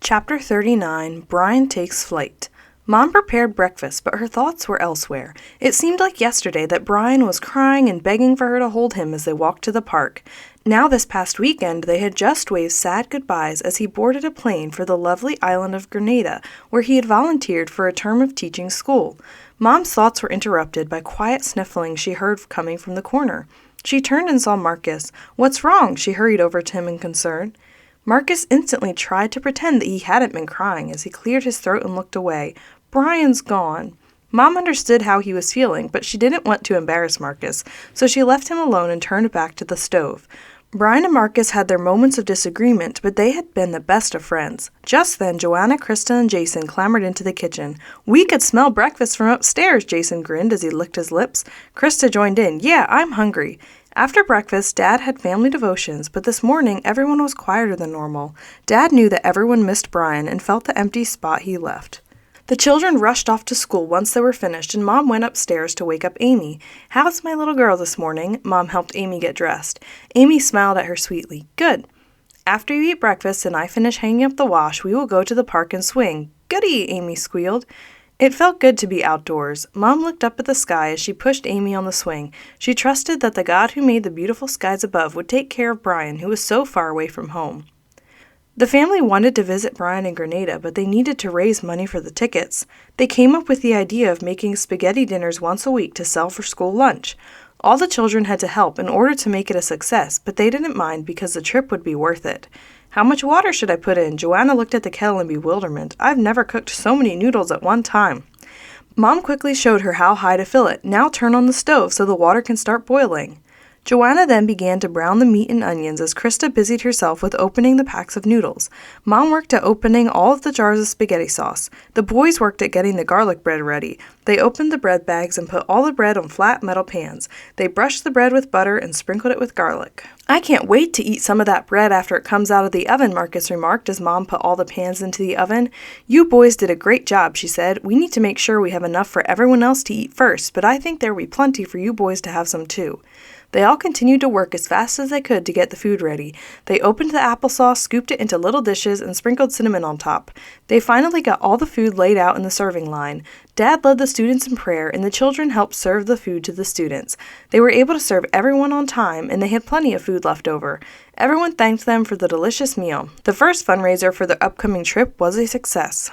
Chapter 39, Brian Takes Flight. Mom prepared breakfast, but her thoughts were elsewhere. It seemed like yesterday that Brian was crying and begging for her to hold him as they walked to the park. Now this past weekend, they had just waved sad goodbyes as he boarded a plane for the lovely island of Grenada, where he had volunteered for a term of teaching school. Mom's thoughts were interrupted by quiet sniffling she heard coming from the corner. She turned and saw Marcus. "What's wrong?" She hurried over to him in concern. Marcus instantly tried to pretend that he hadn't been crying as he cleared his throat and looked away. "Brian's gone." Mom understood how he was feeling, but she didn't want to embarrass Marcus, so she left him alone and turned back to the stove. Brian and Marcus had their moments of disagreement, but they had been the best of friends. Just then, Joanna, Krista, and Jason clambered into the kitchen. "We could smell breakfast from upstairs," Jason grinned as he licked his lips. Krista joined in. "Yeah, I'm hungry." After breakfast, Dad had family devotions, but this morning everyone was quieter than normal. Dad knew that everyone missed Brian and felt the empty spot he left. The children rushed off to school once they were finished, and Mom went upstairs to wake up Amy. "How's my little girl this morning?" Mom helped Amy get dressed. Amy smiled at her sweetly. "Good. After you eat breakfast and I finish hanging up the wash, we will go to the park and swing." "Goody!" Amy squealed. It felt good to be outdoors. Mom looked up at the sky as she pushed Amy on the swing. She trusted that the God who made the beautiful skies above would take care of Brian, who was so far away from home. The family wanted to visit Brian in Grenada, but they needed to raise money for the tickets. They came up with the idea of making spaghetti dinners once a week to sell for school lunch. All the children had to help in order to make it a success, but they didn't mind because the trip would be worth it. "How much water should I put in?" Joanna looked at the kettle in bewilderment. "I've never cooked so many noodles at one time." Mom quickly showed her how high to fill it. "Now turn on the stove so the water can start boiling." Joanna then began to brown the meat and onions as Krista busied herself with opening the packs of noodles. Mom worked at opening all of the jars of spaghetti sauce. The boys worked at getting the garlic bread ready. They opened the bread bags and put all the bread on flat metal pans. They brushed the bread with butter and sprinkled it with garlic. "I can't wait to eat some of that bread after it comes out of the oven," Marcus remarked as Mom put all the pans into the oven. "You boys did a great job," she said. "We need to make sure we have enough for everyone else to eat first, but I think there will be plenty for you boys to have some too." They all continued to work as fast as they could to get the food ready. They opened the applesauce, scooped it into little dishes, and sprinkled cinnamon on top. They finally got all the food laid out in the serving line. Dad led the students in prayer, and the children helped serve the food to the students. They were able to serve everyone on time, and they had plenty of food left over. Everyone thanked them for the delicious meal. The first fundraiser for their upcoming trip was a success.